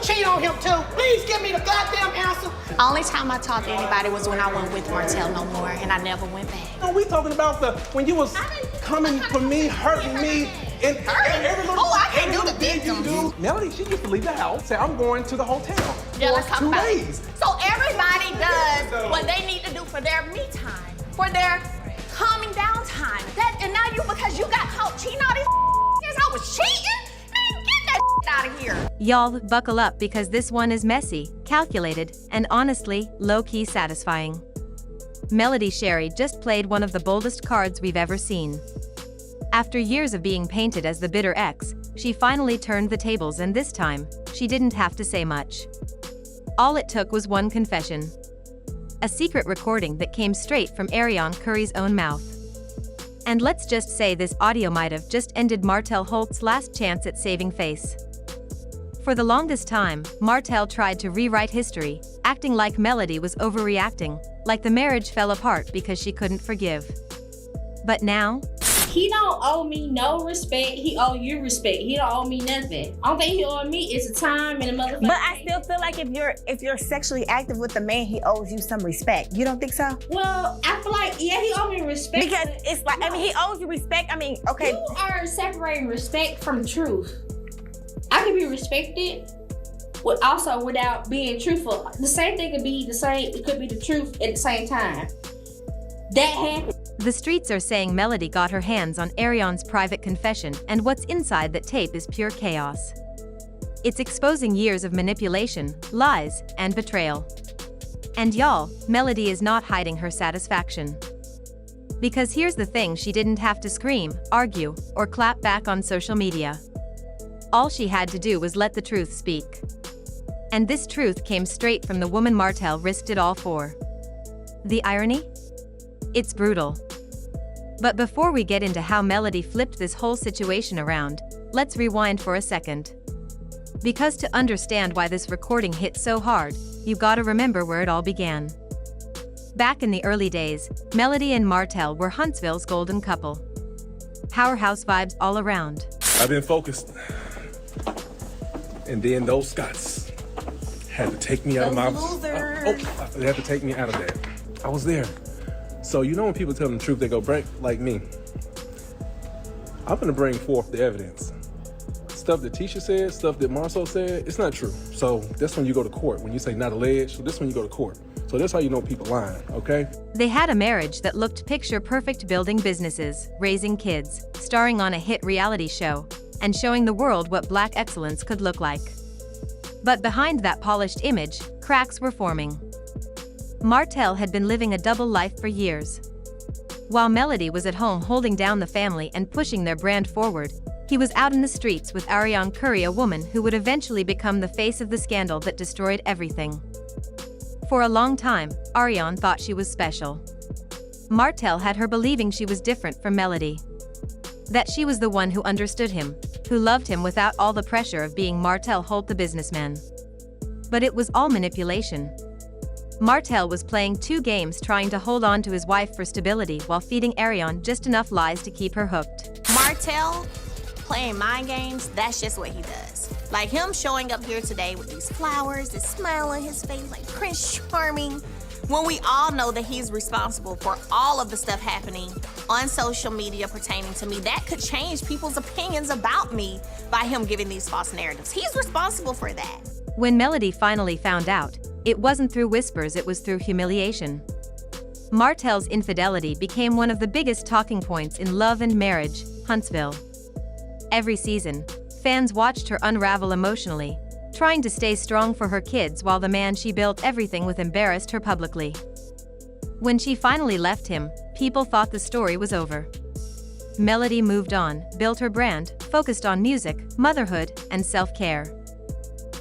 cheat on him too? Please give me the goddamn answer. Only time I talked to anybody was when I went with Martell no more, and I never went back. No, we talking about when you was coming for me, hurting me, and every little I can't do the thing you do. Melody, she used to leave the house, say, I'm going to the hotel Yeah, let's for talk 2 about days. it. So everybody does what they need to do for their me time, for their calming down time. And now because you got caught cheating all these years, I was cheating? Man, get that out of here. Y'all, buckle up because this one is messy, calculated, and honestly, low-key satisfying. Melody Shari just played one of the boldest cards we've ever seen. After years of being painted as the bitter ex, she finally turned the tables, and this time, she didn't have to say much. All it took was one confession. A secret recording that came straight from Arionne Curry's own mouth. And let's just say this audio might have just ended Martell Holt's last chance at saving face. For the longest time, Martell tried to rewrite history, acting like Melody was overreacting, like the marriage fell apart because she couldn't forgive. But now, he don't owe me no respect. He owe you respect. He don't owe me nothing. Only thing he owe me is the time and the motherfucker. But I still feel like if you're sexually active with a man, he owes you some respect. You don't think so? Well, I feel like, yeah, he owes me respect. Because it's like, I mean, he owes you respect. I mean, okay. You are separating respect from truth. I can be respected, but also without being truthful. The same thing could be the same. It could be the truth at the same time. That happened. the streets are saying Melody got her hands on Arionne's private confession, and what's inside that tape is pure chaos. It's exposing years of manipulation, lies, and betrayal. And y'all, Melody is not hiding her satisfaction. Because here's the thing, she didn't have to scream, argue, or clap back on social media. All she had to do was let the truth speak. And this truth came straight from the woman Martell risked it all for. The irony? It's brutal. But before we get into how Melody flipped this whole situation around, let's rewind for a second. Because to understand why this recording hit so hard, you gotta remember where it all began. Back in the early days, Melody and Martell were Huntsville's golden couple. Powerhouse vibes all around. I've been focused. And then those Scots had to take me out of my... they had to take me out of that. I was there. So you know when people tell them the truth, they go break like me. I'm gonna bring forth the evidence. Stuff that Tisha said, stuff that Marceau said, it's not true. So that's when you go to court. When you say not alleged, so this when you go to court. So that's how you know people lying, okay? They had a marriage that looked picture-perfect, building businesses, raising kids, starring on a hit reality show, and showing the world what black excellence could look like. But behind that polished image, cracks were forming. Martell had been living a double life for years. While Melody was at home holding down the family and pushing their brand forward, he was out in the streets with Arionne Curry, a woman who would eventually become the face of the scandal that destroyed everything. For a long time, Arionne thought she was special. Martell had her believing she was different from Melody. That she was the one who understood him, who loved him without all the pressure of being Martell Holt the businessman. But it was all manipulation. Martell was playing two games, trying to hold on to his wife for stability while feeding Arionne just enough lies to keep her hooked. Martell playing mind games, that's just what he does. Like him showing up here today with these flowers, this smile on his face, like Prince Charming, when we all know that he's responsible for all of the stuff happening on social media pertaining to me. That could change people's opinions about me by him giving these false narratives. He's responsible for that. When Melody finally found out, it wasn't through whispers, it was through humiliation. Martell's infidelity became one of the biggest talking points in Love and Marriage, Huntsville. Every season, fans watched her unravel emotionally, trying to stay strong for her kids while the man she built everything with embarrassed her publicly. When she finally left him, people thought the story was over. Melody moved on, built her brand, focused on music, motherhood, and self-care.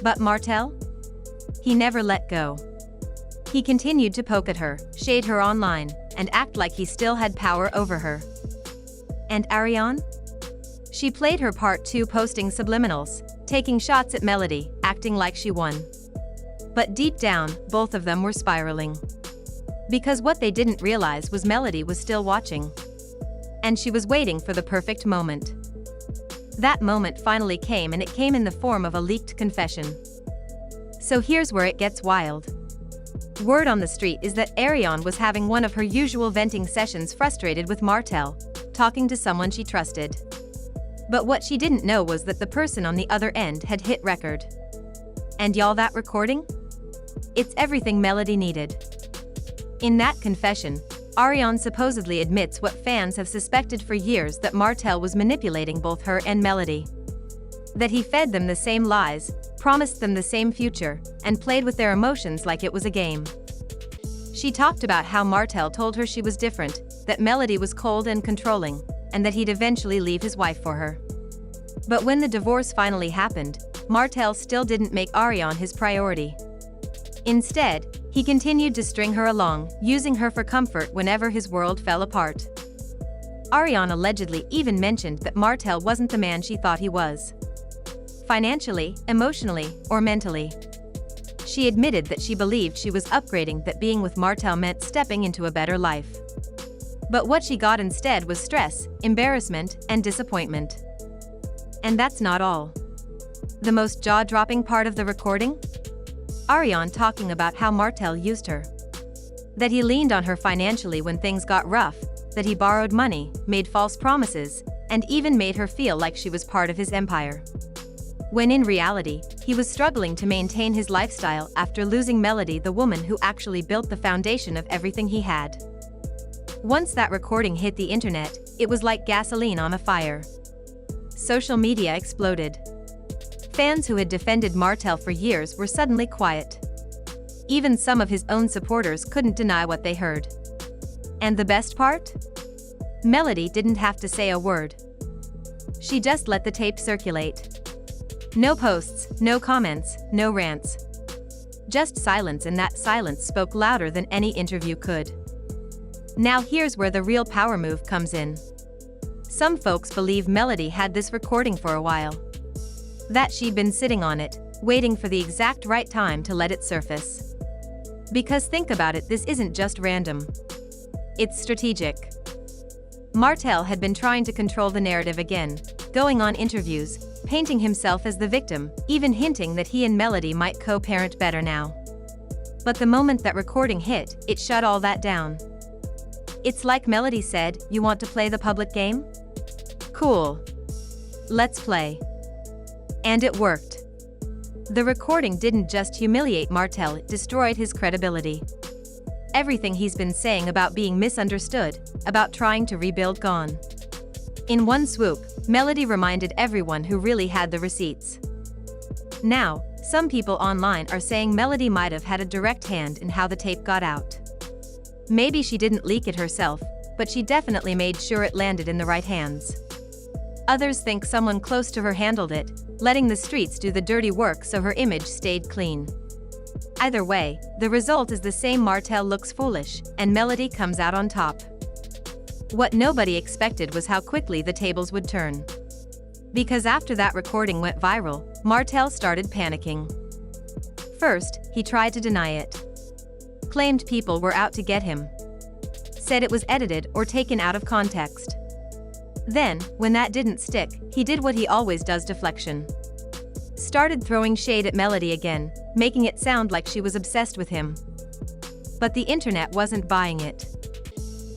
But Martell? He never let go. He continued to poke at her, shade her online, and act like he still had power over her. And Arionne? She played her part too, posting subliminals, taking shots at Melody, acting like she won. But deep down, both of them were spiraling. Because what they didn't realize was Melody was still watching. And she was waiting for the perfect moment. That moment finally came, and it came in the form of a leaked confession. So here's where it gets wild. Word on the street is that Arionne was having one of her usual venting sessions, frustrated with Martell, talking to someone she trusted. But what she didn't know was that the person on the other end had hit record. And y'all, that recording? It's everything Melody needed. In that confession, Arionne supposedly admits what fans have suspected for years, that Martell was manipulating both her and Melody. That he fed them the same lies, promised them the same future, and played with their emotions like it was a game. She talked about how Martell told her she was different, that Melody was cold and controlling, and that he'd eventually leave his wife for her. But when the divorce finally happened, Martell still didn't make Arionne his priority. Instead, he continued to string her along, using her for comfort whenever his world fell apart. Arionne allegedly even mentioned that Martell wasn't the man she thought he was. Financially, emotionally, or mentally. She admitted that she believed she was upgrading, that being with Martell meant stepping into a better life. But what she got instead was stress, embarrassment, and disappointment. And that's not all. The most jaw-dropping part of the recording? Arionne talking about how Martell used her. That he leaned on her financially when things got rough, that he borrowed money, made false promises, and even made her feel like she was part of his empire. When in reality, he was struggling to maintain his lifestyle after losing Melody, the woman who actually built the foundation of everything he had. Once that recording hit the internet, it was like gasoline on a fire. Social media exploded. Fans who had defended Martell for years were suddenly quiet. Even some of his own supporters couldn't deny what they heard. And the best part? Melody didn't have to say a word. She just let the tape circulate. No posts, no comments, no rants. Just silence, and that silence spoke louder than any interview could. Now here's where the real power move comes in. Some folks believe Melody had this recording for a while. That she'd been sitting on it, waiting for the exact right time to let it surface. Because think about it, this isn't just random. It's strategic. Martell had been trying to control the narrative again, going on interviews, painting himself as the victim, even hinting that he and Melody might co-parent better now. But the moment that recording hit, it shut all that down. It's like Melody said, "You want to play the public game? Cool. Let's play." And it worked. The recording didn't just humiliate Martell, it destroyed his credibility. Everything he's been saying about being misunderstood, about trying to rebuild, gone. In one swoop, Melody reminded everyone who really had the receipts. Now, some people online are saying Melody might have had a direct hand in how the tape got out. Maybe she didn't leak it herself, but she definitely made sure it landed in the right hands. Others think someone close to her handled it, letting the streets do the dirty work so her image stayed clean. Either way, the result is the same: Martell looks foolish, and Melody comes out on top. What nobody expected was how quickly the tables would turn. Because after that recording went viral, Martell started panicking. First, he tried to deny it. Claimed people were out to get him. Said it was edited or taken out of context. Then, when that didn't stick, he did what he always does: deflection. Started throwing shade at Melody again, making it sound like she was obsessed with him. But the internet wasn't buying it.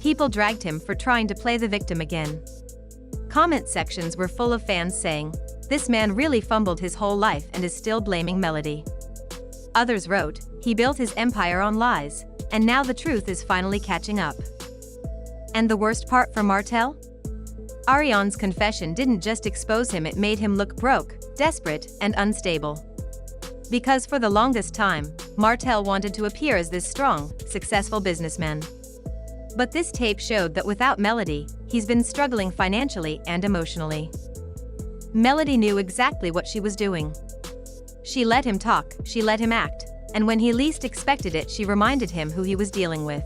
People dragged him for trying to play the victim again. Comment sections were full of fans saying, "This man really fumbled his whole life and is still blaming Melody." Others wrote, "He built his empire on lies, and now the truth is finally catching up." And the worst part for Martell? Arionne's confession didn't just expose him, it made him look broke, desperate, and unstable. Because for the longest time, Martell wanted to appear as this strong, successful businessman. But this tape showed that without Melody, he's been struggling financially and emotionally. Melody knew exactly what she was doing. She let him talk, she let him act, and when he least expected it, she reminded him who he was dealing with.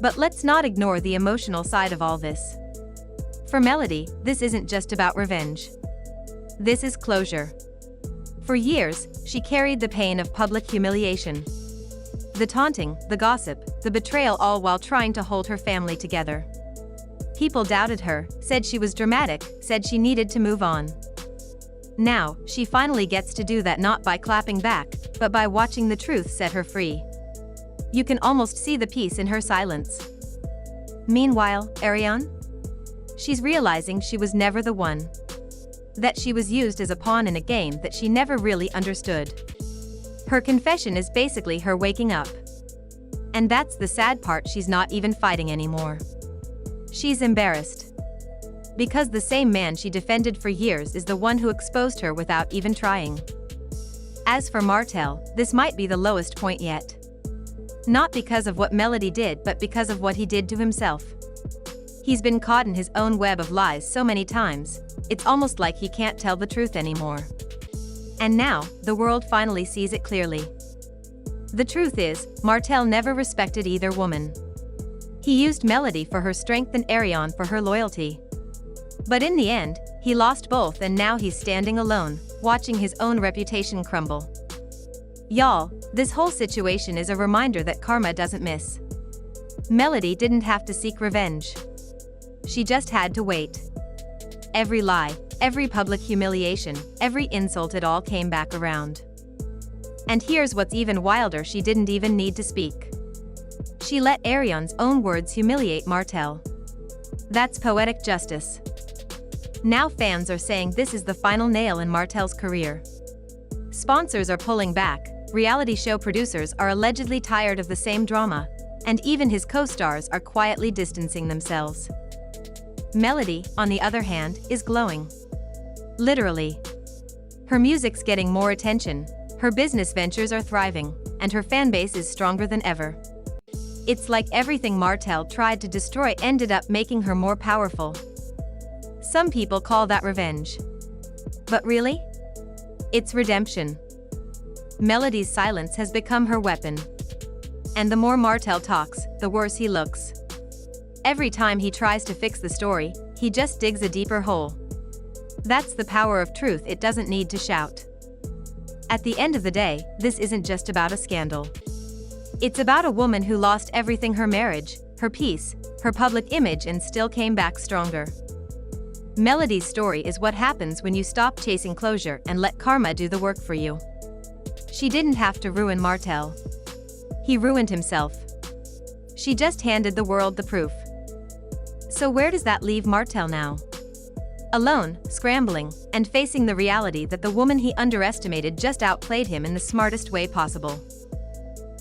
But let's not ignore the emotional side of all this. For Melody, this isn't just about revenge. This is closure. For years, she carried the pain of public humiliation. The taunting, the gossip, the betrayal, all while trying to hold her family together. People doubted her, said she was dramatic, said she needed to move on. Now, she finally gets to do that not by clapping back, but by watching the truth set her free. You can almost see the peace in her silence. Meanwhile, Arionne? She's realizing she was never the one. That she was used as a pawn in a game that she never really understood. Her confession is basically her waking up. And that's the sad part, she's not even fighting anymore. She's embarrassed. Because the same man she defended for years is the one who exposed her without even trying. As for Martell, this might be the lowest point yet. Not because of what Melody did, but because of what he did to himself. He's been caught in his own web of lies so many times, it's almost like he can't tell the truth anymore. And now, the world finally sees it clearly. The truth is, Martell never respected either woman. He used Melody for her strength and Arionne for her loyalty. But in the end, he lost both, and now he's standing alone, watching his own reputation crumble. Y'all, this whole situation is a reminder that karma doesn't miss. Melody didn't have to seek revenge. She just had to wait. Every lie, every public humiliation, every insult, it all came back around. And here's what's even wilder, she didn't even need to speak. She let Arionne's own words humiliate Martell. That's poetic justice. Now fans are saying this is the final nail in Martell's career. Sponsors are pulling back, reality show producers are allegedly tired of the same drama, and even his co-stars are quietly distancing themselves. Melody, on the other hand, is glowing. Literally. Her music's getting more attention, her business ventures are thriving, and her fanbase is stronger than ever. It's like everything Martell tried to destroy ended up making her more powerful. Some people call that revenge. But really? It's redemption. Melody's silence has become her weapon. And the more Martell talks, the worse he looks. Every time he tries to fix the story, he just digs a deeper hole. That's the power of truth, it doesn't need to shout. At the end of the day, this isn't just about a scandal. It's about a woman who lost everything: her marriage, her peace, her public image, and still came back stronger. Melody's story is what happens when you stop chasing closure and let karma do the work for you. She didn't have to ruin Martell. He ruined himself. She just handed the world the proof. So where does that leave Martell now? Alone, scrambling, and facing the reality that the woman he underestimated just outplayed him in the smartest way possible.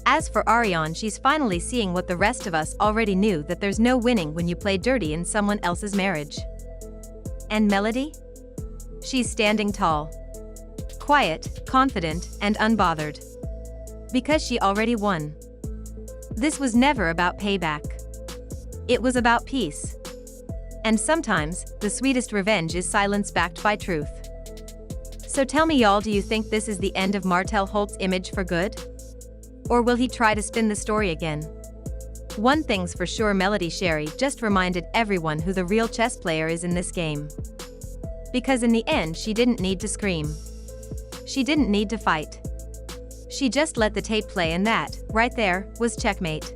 As for Arionne, she's finally seeing what the rest of us already knew, that there's no winning when you play dirty in someone else's marriage. And Melody? She's standing tall. Quiet, confident, and unbothered. Because she already won. This was never about payback. It was about peace. And sometimes, the sweetest revenge is silence backed by truth. So tell me, y'all, do you think this is the end of Martell Holt's image for good? Or will he try to spin the story again? One thing's for sure, Melody Shari just reminded everyone who the real chess player is in this game. Because in the end, she didn't need to scream. She didn't need to fight. She just let the tape play, and that, right there, was checkmate.